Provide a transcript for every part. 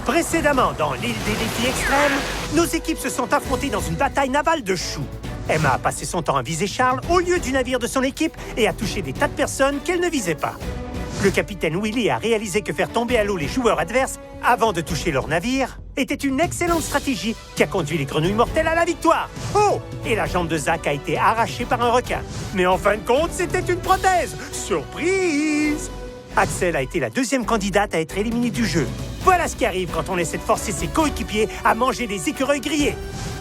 Précédemment, dans l'île des défis extrêmes, nos équipes se sont affrontées dans une bataille navale de choux. Emma a passé son temps à viser Charles au lieu du navire de son équipe et a touché des tas de personnes qu'elle ne visait pas. Le capitaine Willy a réalisé que faire tomber à l'eau les joueurs adverses avant de toucher leur navire était une excellente stratégie qui a conduit les grenouilles mortelles à la victoire. Oh! Et la jambe de Zach a été arrachée par un requin. Mais en fin de compte, c'était une prothèse! Surprise! Axel a été la deuxième candidate à être éliminée du jeu. Voilà ce qui arrive quand on essaie de forcer ses coéquipiers à manger des écureuils grillés.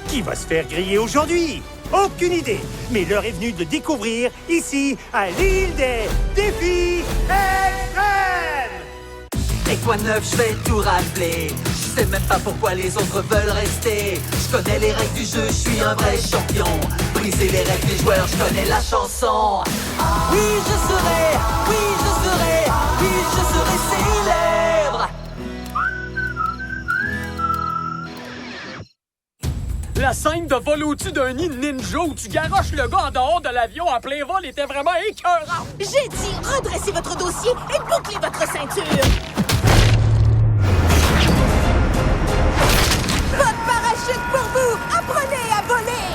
Qui va se faire griller aujourd'hui? Aucune idée, mais l'heure est venue de découvrir ici, à l'île des défis extrêmes! Et quoi neuf, je vais tout rappeler. Je sais même pas pourquoi les autres veulent rester. Je connais les règles du jeu, je suis un vrai champion. Briser les règles des joueurs, je connais la chanson. Oui, je serai, oui, je serai, oui, je serai célèbre. La scène de vol au-dessus d'un nid de ninja où tu garoches le gars en dehors de l'avion en plein vol était vraiment écœurante. J'ai dit redressez votre dossier et bouclez votre ceinture. Votre parachute pour vous! Apprenez à voler!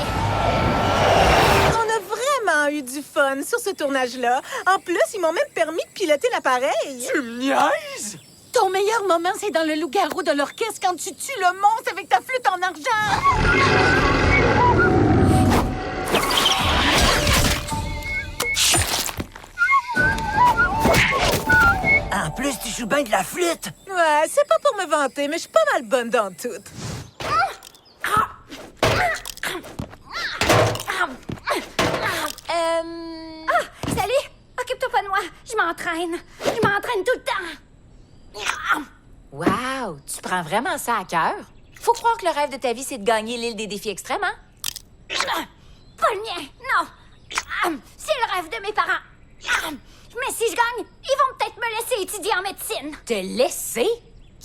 On a vraiment eu du fun sur ce tournage-là. En plus, ils m'ont même permis de piloter l'appareil. Tu me niaises? Ton meilleur moment, c'est dans le loup-garou de l'orchestre quand tu tues le monstre avec ta flûte en argent. En plus, tu joues bien de la flûte. Ouais, c'est pas pour me vanter, mais je suis pas mal bonne dans tout. Salut! Occupe-toi pas de moi. Je m'entraîne. Je m'entraîne tout le temps. Wow! Tu prends vraiment ça à cœur? Faut croire que le rêve de ta vie, c'est de gagner l'île des défis extrêmes, hein? Pas le mien, non. C'est le rêve de mes parents. Mais si je gagne, ils vont peut-être me laisser étudier en médecine. Te laisser?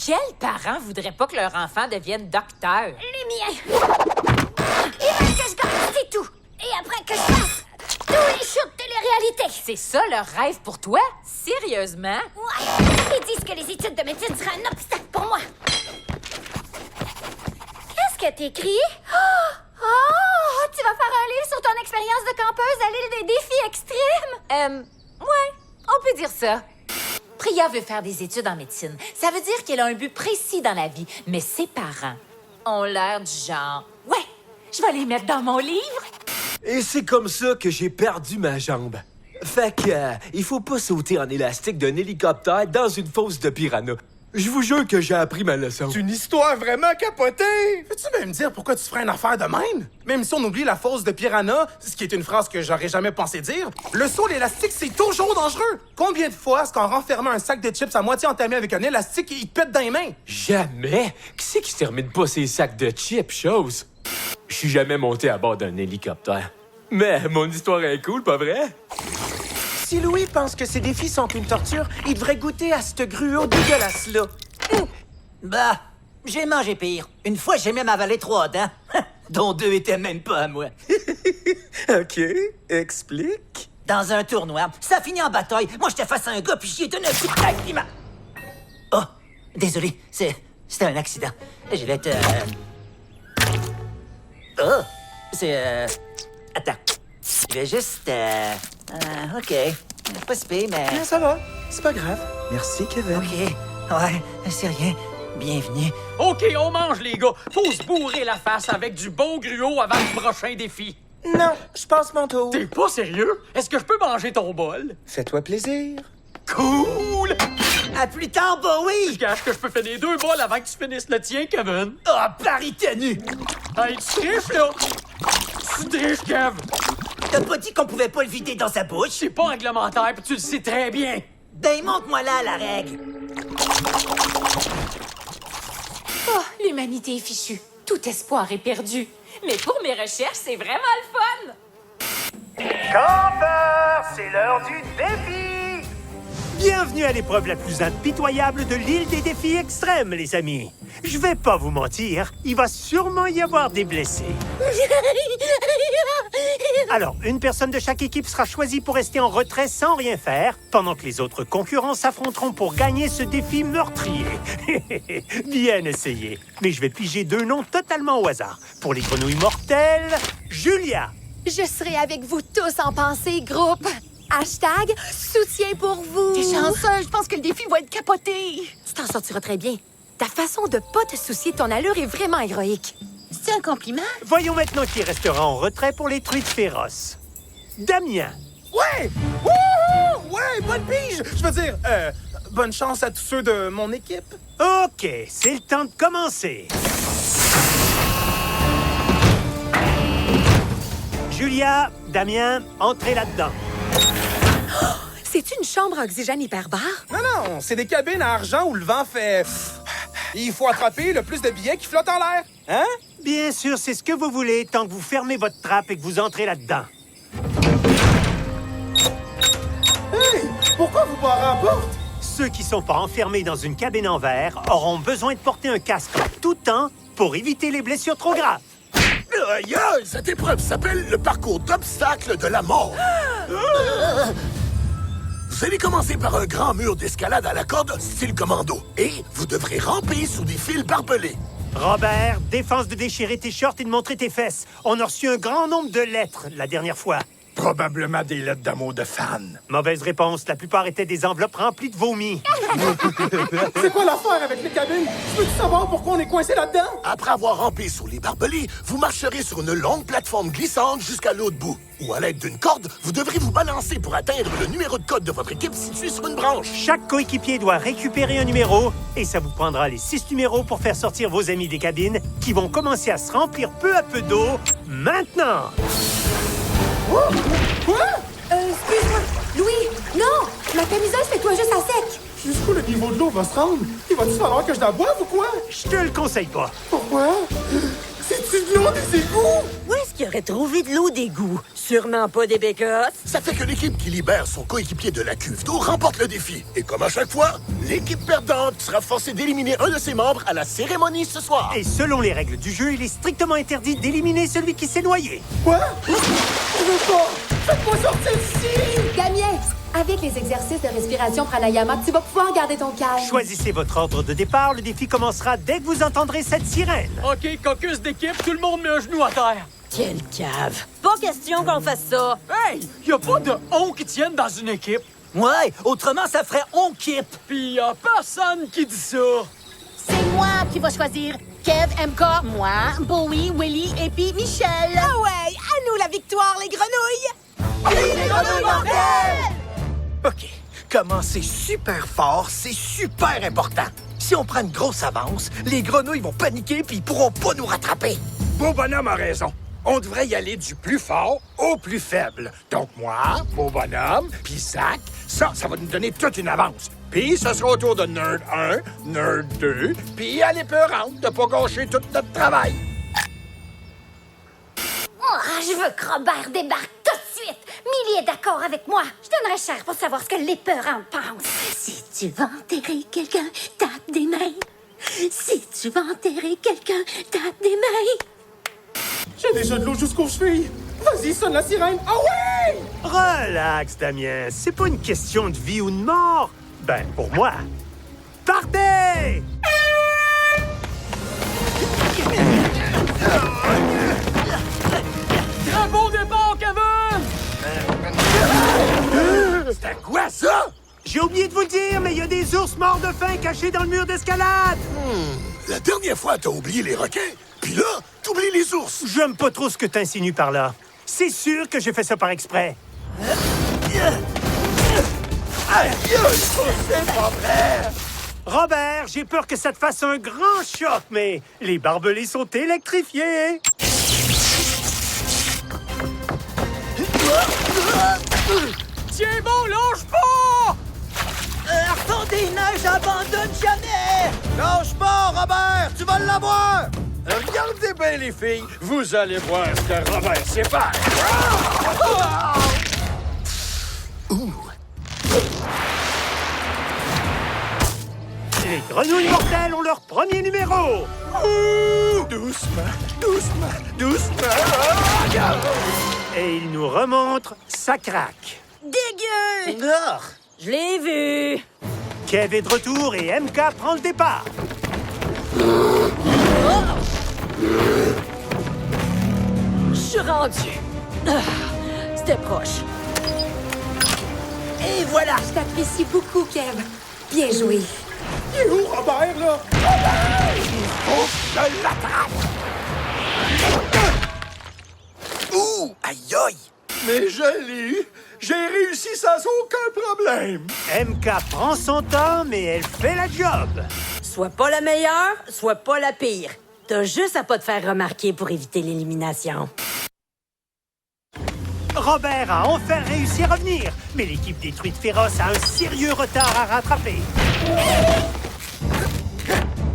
Quels parents voudraient pas que leur enfant devienne docteur? Les miens. Ils veulent que je gagne, c'est tout. Et après que je fasse tous les shows de télé-réalité. C'est ça leur rêve pour toi? Sérieusement? Ouais. Ils disent que les études de médecine seraient un obstacle pour moi. Qu'est-ce que t'écris? Oh! Tu vas faire un livre sur ton expérience de campeuse à l'île des défis extrêmes? Ouais, on peut dire ça. Priya veut faire des études en médecine. Ça veut dire qu'elle a un but précis dans la vie. Mais ses parents ont l'air du genre... Ouais, je vais les mettre dans mon livre. Et c'est comme ça que j'ai perdu ma jambe. Fait que, il faut pas sauter en élastique d'un hélicoptère dans une fosse de piranha. Je vous jure que j'ai appris ma leçon. C'est une histoire vraiment capotée! Peux-tu même dire pourquoi tu ferais une affaire de même? Même si on oublie la fosse de piranha, ce qui est une phrase que j'aurais jamais pensé dire, le saut à l'élastique, c'est toujours dangereux! Combien de fois est-ce qu'en renfermant un sac de chips à moitié entamé avec un élastique, il te pète dans les mains? Jamais! Qui c'est qui se termine pas ses sacs de chips, chose? Je suis jamais monté à bord d'un hélicoptère. Mais mon histoire est cool, pas vrai? Si Louis pense que ces défis sont une torture, il devrait goûter à ce gruau dégueulasse-là. Bah, j'ai mangé pire. Une fois, j'ai même avalé 3 dents, dont 2 étaient même pas à moi. OK, explique. Dans un tournoi, ça finit en bataille. Moi, j'étais face à un gars, puis j'y ai donné un coup de tête, il m'a... Oh, désolé, c'était un accident. Je vais te... Oh, c'est... Attends, je vais juste... OK, pas si pire, mais... Ah, ça va, c'est pas grave. Merci, Kevin. OK, ouais, c'est rien. Bienvenue. OK, on mange, les gars. Faut se bourrer la face avec du bon gruau avant le prochain défi. Non, je passe mon tour. T'es pas sérieux? Est-ce que je peux manger ton bol? Fais-toi plaisir. Cool! À plus tard, Bowie! Je gâche que je peux finir 2 bols avant que tu finisses le tien, Kevin. Ah, Paris tenu! Hey, tu triches, là! Tu triches, Kev! T'as pas dit qu'on pouvait pas le vider dans sa bouche? C'est pas réglementaire, puis tu le sais très bien. Ben, montre-moi là la règle. Oh, l'humanité est fichue. Tout espoir est perdu. Mais pour mes recherches, c'est vraiment le fun. Campeurs, c'est l'heure du défi! Bienvenue à l'épreuve la plus impitoyable de l'île des défis extrêmes, les amis. Je vais pas vous mentir, il va sûrement y avoir des blessés. Alors, une personne de chaque équipe sera choisie pour rester en retrait sans rien faire, pendant que les autres concurrents s'affronteront pour gagner ce défi meurtrier. Bien essayé. Mais je vais piger 2 noms totalement au hasard. Pour les grenouilles mortelles, Julia. Je serai avec vous tous en pensée, groupe. Hashtag soutien pour vous. T'es chanceux, je pense que le défi va être capoté. Tu t'en sortiras très bien. Ta façon de pas te soucier de ton allure est vraiment héroïque. C'est un compliment? Voyons maintenant qui restera en retrait pour les truites féroces. Damien. Ouais! Wouhou! Ouais, bonne pige! Je veux dire, bonne chance à tous ceux de mon équipe. OK, c'est le temps de commencer. Julia, Damien, entrez là-dedans. C'est une chambre à oxygène hyperbare? Non, c'est des cabines à argent où le vent fait... Il faut attraper le plus de billets qui flottent en l'air. Hein? Bien sûr, c'est ce que vous voulez, tant que vous fermez votre trappe et que vous entrez là-dedans. Hey! Pourquoi vous barrez la porte? Ceux qui sont pas enfermés dans une cabine en verre auront besoin de porter un casque en tout temps pour éviter les blessures trop graves. Aïe, aïe, cette épreuve s'appelle le parcours d'obstacles de la mort. Vous allez commencer par un grand mur d'escalade à la corde, style commando. Et vous devrez ramper sous des fils barbelés. Robert, défense de déchirer tes shorts et de montrer tes fesses. On a reçu un grand nombre de lettres la dernière fois. Probablement des lettres d'amour de fans. Mauvaise réponse. La plupart étaient des enveloppes remplies de vomi. C'est quoi l'affaire avec les cabines? Je veux savoir pourquoi on est coincé là-dedans? Après avoir rampé sous les barbelés, vous marcherez sur une longue plateforme glissante jusqu'à l'autre bout. Ou à l'aide d'une corde, vous devrez vous balancer pour atteindre le numéro de code de votre équipe situé sur une branche. Chaque coéquipier doit récupérer un numéro et ça vous prendra les 6 numéros pour faire sortir vos amis des cabines qui vont commencer à se remplir peu à peu d'eau maintenant. Quoi? Excuse-moi. Louis, non! Ma camisole, fais-toi juste à sec. Jusqu'où le niveau de l'eau va se rendre? Il va-tu falloir que je la boive ou quoi? Je te le conseille pas. Pourquoi? C'est-tu de l'eau des égouts? Où est-ce qu'il aurait trouvé de l'eau d'égout? Sûrement pas des bécosses. Ça fait que l'équipe qui libère son coéquipier de la cuve d'eau remporte le défi. Et comme à chaque fois, l'équipe perdante sera forcée d'éliminer un de ses membres à la cérémonie ce soir. Et selon les règles du jeu, il est strictement interdit d'éliminer celui qui s'est noyé. Quoi? Je veux pas! Faites-moi sortir d'ici! Damien, avec les exercices de respiration pranayama, tu vas pouvoir garder ton calme. Choisissez votre ordre de départ. Le défi commencera dès que vous entendrez cette sirène. OK, caucus d'équipe, tout le monde met un genou à terre. Quelle cave! Pas question qu'on fasse ça! Hey, y a pas de on qui tienne dans une équipe. Ouais, autrement ça ferait on kip! Pis y a personne qui dit ça. C'est moi qui va choisir. Kev, MK, moi, Bowie, Willy et puis Michel. Ah ouais, à nous la victoire, les grenouilles! Les grenouilles mortelles! OK. Commencer super fort, c'est super important. Si on prend une grosse avance, les grenouilles vont paniquer puis ils pourront pas nous rattraper. Beau bonhomme a raison. On devrait y aller du plus fort au plus faible. Donc moi, Beau bonhomme, puis Zach, ça va nous donner toute une avance. Puis ce sera au tour de Nerd 1, Nerd 2, puis à l'épeurante de pas gâcher tout notre travail. Oh, je veux que Robert débarque tout de suite. Millie est d'accord avec moi. Je donnerais cher pour savoir ce que l'épeurante pense. Si tu veux enterrer quelqu'un, tape des mains. Si tu veux enterrer quelqu'un, tape des mains. J'ai déjà de l'eau jusqu'aux chevilles. Vas-y, sonne la sirène. Ah ouais! Relax, Damien. C'est pas une question de vie ou de mort. Ben, pour moi. Partez! Très bon départ, Kevin! C'était quoi ça? J'ai oublié de vous le dire, mais il y a des ours morts de faim cachés dans le mur d'escalade. La dernière fois, t'as oublié les requins, puis là, t'oublies les ours. J'aime pas trop ce que t'insinues par là. C'est sûr que j'ai fait ça par exprès. C'est pas vrai! Robert, j'ai peur que ça te fasse un grand choc, mais les barbelés sont électrifiés. Tiens bon, lâche pas! Arthur des neiges abandonne jamais! Lâche pas, Robert! Tu vas l'avoir! Regardez bien, les filles. Vous allez voir ce que Robert sait faire. Les grenouilles mortelles ont leur premier numéro. Doucement, doucement, doucement. Et ils nous remontrent, ça craque. Dégueu! Ah! Je l'ai vu! Kev est de retour et MK prend le départ. Je suis rendu. C'était proche. Et voilà! Je t'apprécie beaucoup, Kev. Bien joué. Il est où, Robert, là? Je l'attrape! Ouh! Aïe aïe! Mais je l'ai eu! J'ai réussi sans aucun problème! MK prend son temps, mais elle fait la job. Soit pas la meilleure, soit pas la pire. T'as juste à pas te faire remarquer pour éviter l'élimination. Robert a enfin réussi à revenir, mais l'équipe des truites féroces a un sérieux retard à rattraper.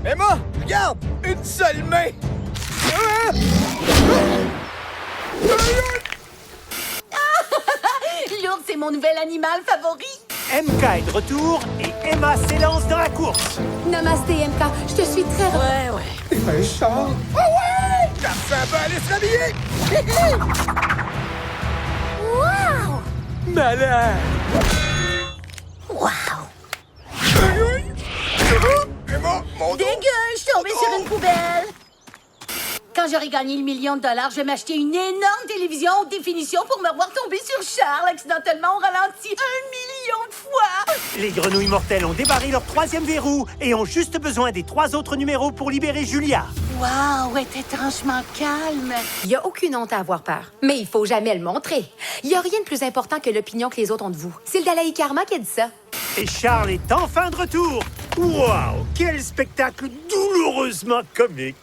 Emma, regarde! Une seule main! L'ours est mon nouvel animal favori. MK est de retour et Emma s'élance dans la course. Namasté, MK. Je te suis très... Ouais. Eh ben, Charles. Oh ouais! Garçon peut aller s'habiller! Wow! Malade! Wow! Emma, mon dos! Dégueu, je suis tombée sur une poubelle. Quand j'aurai gagné le $1 million, je vais m'acheter une énorme télévision haute définition pour me voir tomber sur Charles accidentellement au ralenti 1 million de fois. Les grenouilles mortelles ont débarré leur troisième verrou et ont juste besoin des 3 autres numéros pour libérer Julia. Wow, elle est étrangement calme. Il n'y a aucune honte à avoir peur. Mais il faut jamais le montrer. Il n'y a rien de plus important que l'opinion que les autres ont de vous. C'est le Dalai Karma qui a dit ça. Et Charles est enfin de retour. Wow, quel spectacle douloureusement comique.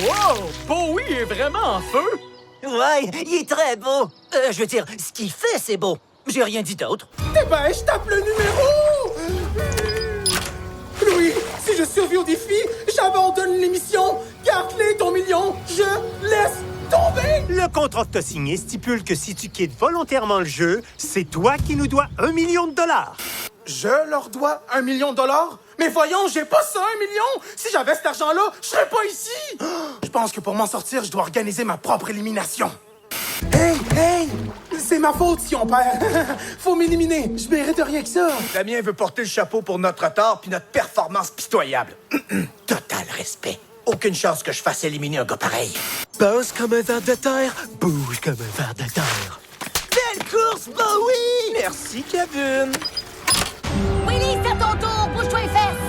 Wow! Bowie est vraiment en feu! Ouais, il est très beau. Je veux dire, ce qu'il fait, c'est beau. J'ai rien dit d'autre. Eh ben, je tape le numéro! Louis, si je survis au défi, j'abandonne l'émission. Garde-les ton million. Je laisse tomber. Le contrat que t'as signé stipule que si tu quittes volontairement le jeu, c'est toi qui nous dois $1 million. Je leur dois $1 million? Mais voyons, j'ai pas ça, 1 million! Si j'avais cet argent-là, je serais pas ici! Je pense que pour m'en sortir, je dois organiser ma propre élimination. Hey! C'est ma faute si on perd. Faut m'éliminer. Je mérite rien que ça. Damien veut porter le chapeau pour notre retard puis notre performance pitoyable. Total respect. Aucune chance que je fasse éliminer un gars pareil. Pense comme un ver de terre, bouge comme un ver de terre. Belle course, Bowie! Merci, Kevin. Willy, c'est à ton tour, bouge-toi les fesses.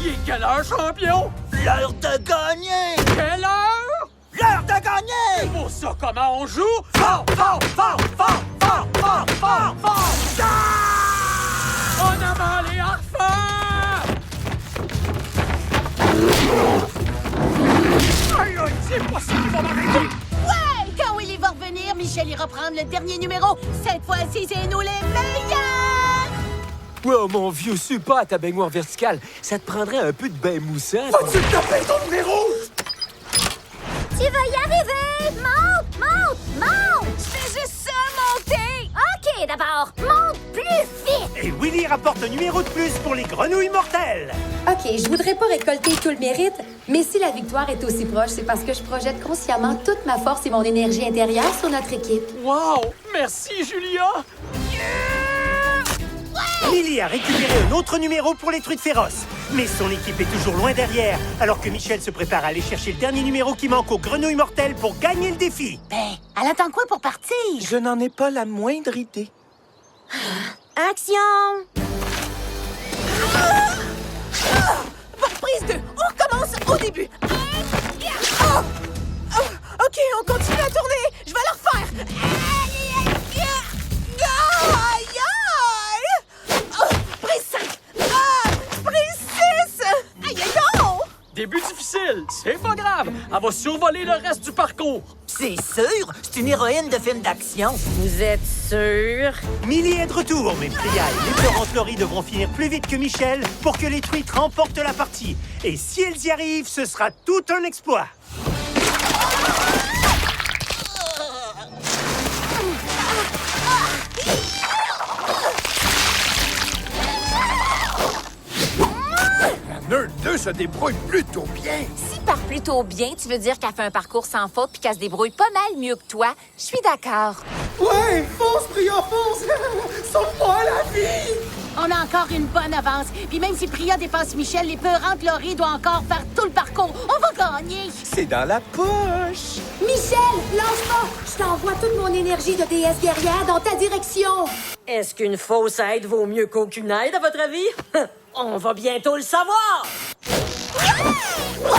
Il est quelle heure, champion? L'heure de gagner! Quelle heure? L'heure de gagner! Pour ça, comment on joue? Fort! En avant les enfants! Aïe, aïe, c'est pas ça qui va m'arrêter! Ouais, quand Willy va revenir, Michel ira prendre le dernier numéro. Cette fois-ci, c'est nous les meilleurs! Wow, mon vieux super à ta baignoire verticale. Ça te prendrait un peu de bain moussant. Vas-tu taper ton numéro? Tu vas y arriver! Monte! Je fais juste ça, monter! OK, d'abord, monte plus vite! Et Willy rapporte un numéro de plus pour les grenouilles mortelles. OK, je voudrais pas récolter tout le mérite, mais si la victoire est aussi proche, c'est parce que je projette consciemment toute ma force et mon énergie intérieure sur notre équipe. Wow! Merci, Julia! Lily a récupéré un autre numéro pour les truites féroces. Mais son équipe est toujours loin derrière, alors que Michel se prépare à aller chercher le dernier numéro qui manque aux grenouilles mortelles pour gagner le défi. Ben, elle attend quoi pour partir? Je n'en ai pas la moindre idée. Action! Prise 2, on recommence au début. OK, on continue à tourner. Je vais le refaire. Aïe, aïe! Prise 5. Prise 6. Aïe, aïe, non! Début difficile, c'est pas grave. Elle va survoler le reste du parcours. C'est sûr, c'est une héroïne de film d'action. Vous êtes sûr? Millie est de retour, mais Priya et les Florence Laurie devront finir plus vite que Michel pour que les truites remportent la partie. Et si elles y arrivent, ce sera tout un exploit. Nerd 2 se débrouille plutôt bien. Si par plutôt bien, tu veux dire qu'elle fait un parcours sans faute puis qu'elle se débrouille pas mal mieux que toi, je suis d'accord. Ouais, fonce, Priya, fonce! Sauve-moi la vie! On a encore une bonne avance. Puis même si Priya dépasse Michel, les peurantes Laurie doit encore faire tout le parcours. On va gagner! C'est dans la poche! Michel, lâche pas! Je t'envoie toute mon énergie de déesse guerrière dans ta direction! Est-ce qu'une fausse aide vaut mieux qu'aucune aide, à votre avis? On va bientôt le savoir! Oh non!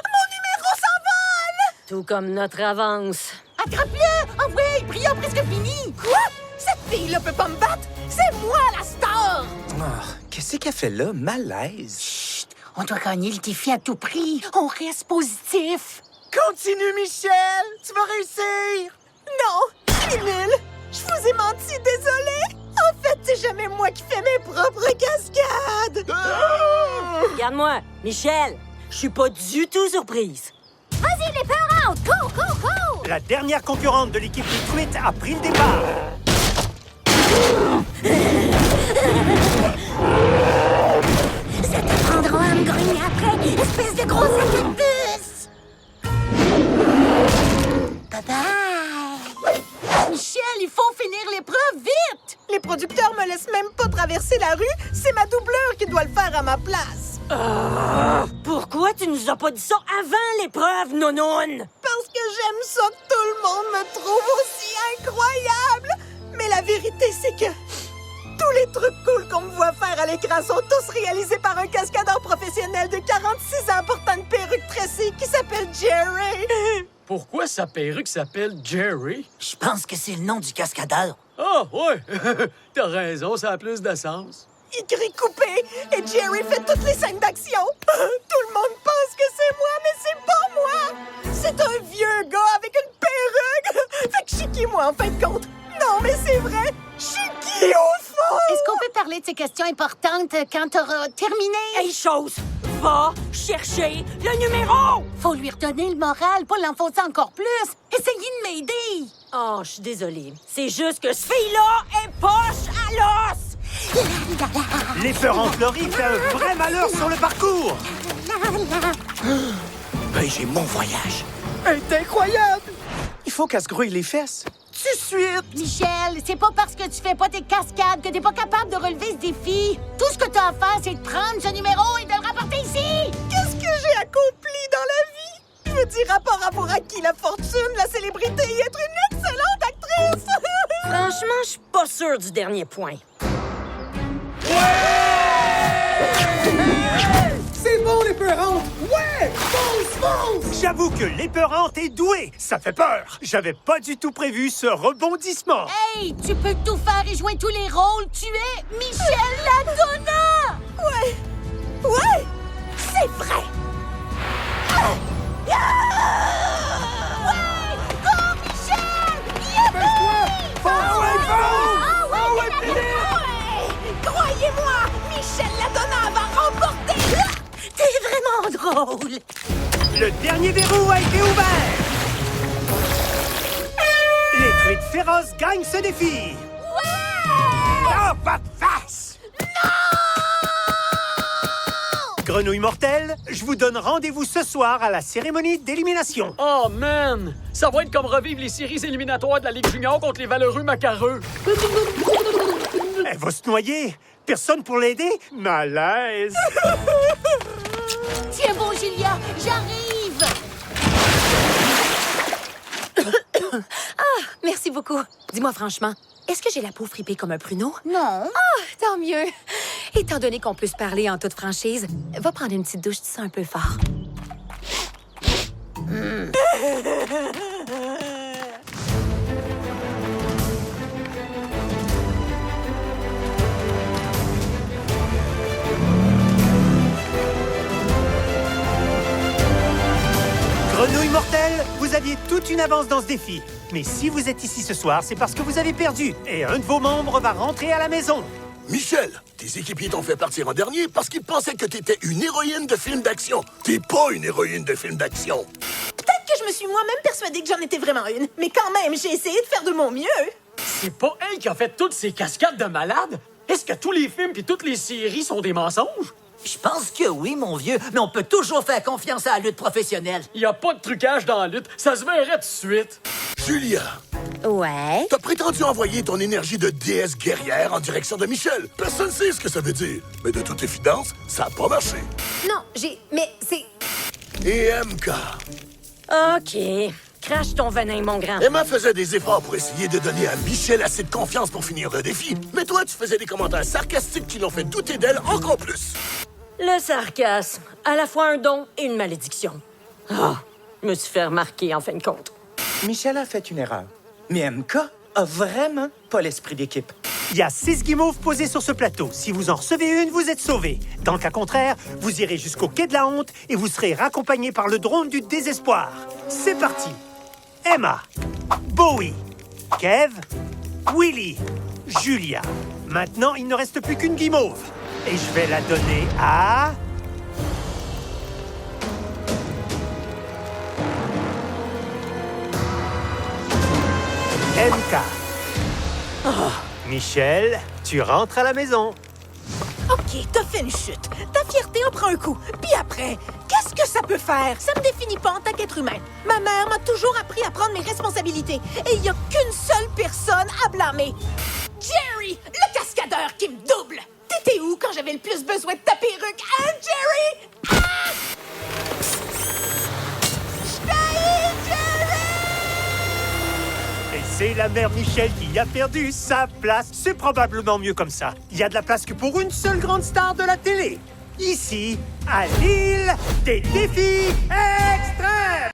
Mon numéro s'envole! Tout comme notre avance. Attrape-le! Ah oui, Priya a presque fini! Quoi? Cette fille-là peut pas me battre? C'est moi la star! Ah, qu'est-ce qu'elle fait là? Malaise. Chut! On doit gagner le défi à tout prix. On reste positif. Continue, Michel! Tu vas réussir! Non, je suis nulle. Je vous ai menti, désolé. En fait, c'est jamais moi qui fais mes propres cascades. Regarde-moi, Michel, je suis pas du tout surprise. Vas-y, les parents! Cours, cours, cours! La dernière concurrente de l'équipe des truites a pris le départ. Ça t'apprendra à me grogner après, espèce de gros cactus! Bye-bye! Michel, il faut finir l'épreuve vite! Les producteurs me laissent même pas traverser la rue. C'est ma doubleur qui doit le faire à ma place. Pourquoi tu nous as pas dit ça avant l'épreuve, nounoun? Parce que j'aime ça que tout le monde me trouve aussi incroyable. Mais la vérité, c'est que tous les trucs cool qu'on me voit faire à l'écran sont tous réalisés par un cascadeur professionnel de 46 ans portant une perruque tressée qui s'appelle Jerry. Pourquoi sa perruque s'appelle Jerry? Je pense que c'est le nom du cascadeur. Ah, ouais! T'as raison, ça a plus de sens. Il crie coupé et Jerry fait toutes les scènes d'action. Tout le monde pense que c'est moi, mais c'est pas moi. C'est un vieux gars avec une perruque. Fait que je suis qui, moi, en fin de compte? Non, mais c'est vrai. Je suis qui, au fond? Est-ce qu'on peut parler de ces questions importantes quand t'auras terminé? Hey, chose! Va chercher le numéro! Faut lui redonner le moral, pas l'enfoncer encore plus. Essayez de m'aider. Oh, je suis désolée. C'est juste que ce fille-là est poche à l'os! L'épeurante Laurie fait un vrai malheur sur le parcours. Ben, j'ai mon voyage. C'est incroyable! Il faut qu'elle se grouille les fesses. Tout de suite! Michel, c'est pas parce que tu fais pas tes cascades que t'es pas capable de relever ce défi. Tout ce que t'as à faire, c'est de prendre ce numéro et de le rapporter ici. Qu'est-ce que j'ai accompli dans la vie? Je veux dire, à part avoir acquis la fortune, la célébrité et être une excellente actrice! Franchement, je suis pas sûre du dernier point. C'est bon, les peurantes! Ouais! Fonce, fonce! J'avoue que l'épeurante est douée. Ça fait peur. J'avais pas du tout prévu ce rebondissement. Hey, tu peux tout faire et jouer tous les rôles. Tu es Michel Ladonna! Ouais! Ouais! C'est vrai! Ouais! Go, Michel! Baisse-toi! Fonce! Croyez-moi, Michel Ladonna va remporter! T'es vraiment drôle! Le dernier verrou a été ouvert. Les truites féroces gagnent ce défi. Ah, pas de face! Grenouille mortelle, je vous donne rendez-vous ce soir à la cérémonie d'élimination. Oh, man! Ça va être comme revivre les séries éliminatoires de la Ligue junior contre les valeureux macareux. Elle va se noyer. Personne pour l'aider? Malaise. Tiens bon, Julia, j'arrive! Merci beaucoup. Dis-moi franchement, est-ce que j'ai la peau fripée comme un pruneau? Non. Ah, tant mieux. Étant donné qu'on peut se parler en toute franchise, va prendre une petite douche, tu sens un peu fort. Grenouille mortelle, vous aviez toute une avance dans ce défi. Mais si vous êtes ici ce soir, c'est parce que vous avez perdu. Et un de vos membres va rentrer à la maison. Michel, tes équipiers t'ont fait partir en dernier parce qu'ils pensaient que t'étais une héroïne de film d'action. T'es pas une héroïne de film d'action. Peut-être que je me suis moi-même persuadée que j'en étais vraiment une. Mais quand même, j'ai essayé de faire de mon mieux. C'est pas elle qui a fait toutes ces cascades de malade? Est-ce que tous les films puis toutes les séries sont des mensonges? Je pense que oui, mon vieux, mais on peut toujours faire confiance à la lutte professionnelle. Y a pas de trucage dans la lutte, ça se verrait tout de suite. Julia, Ouais. t'as prétendu envoyer ton énergie de déesse guerrière en direction de Michel. Personne sait ce que ça veut dire. Mais de toute évidence, ça a pas marché. Non, mais c'est... Et MK. OK. Crache ton venin, mon grand. Emma faisait des efforts pour essayer de donner à Michel assez de confiance pour finir le défi. Mais toi, tu faisais des commentaires sarcastiques qui l'ont fait douter d'elle encore plus. Le sarcasme, à la fois un don et une malédiction. Ah, je me suis fait remarquer en fin de compte. Michel a fait une erreur. Mais MK a vraiment pas l'esprit d'équipe. Il y a 6 guimauves posées sur ce plateau. Si vous en recevez une, vous êtes sauvés. Dans le cas contraire, vous irez jusqu'au quai de la honte et vous serez raccompagné par le drone du désespoir. C'est parti. Emma, Bowie, Kev, Willy, Julia. Maintenant, il ne reste plus qu'une guimauve. Et je vais la donner à... MK. Michel, tu rentres à la maison. OK, t'as fait une chute. Ta fierté en prend un coup. Puis après, qu'est-ce que ça peut faire? Ça me définit pas en tant qu'être humain. Ma mère m'a toujours appris à prendre mes responsabilités. Et il y a qu'une seule personne à blâmer. Jerry, le cascadeur qui me double. T'étais où quand j'avais le plus besoin de ta perruque, hein, Jerry? Ah! Je t'haïs, Jerry! Et c'est la mère Michel qui a perdu sa place. C'est probablement mieux comme ça. Il y a de la place que pour une seule grande star de la télé. Ici, à l'île des défis extrêmes.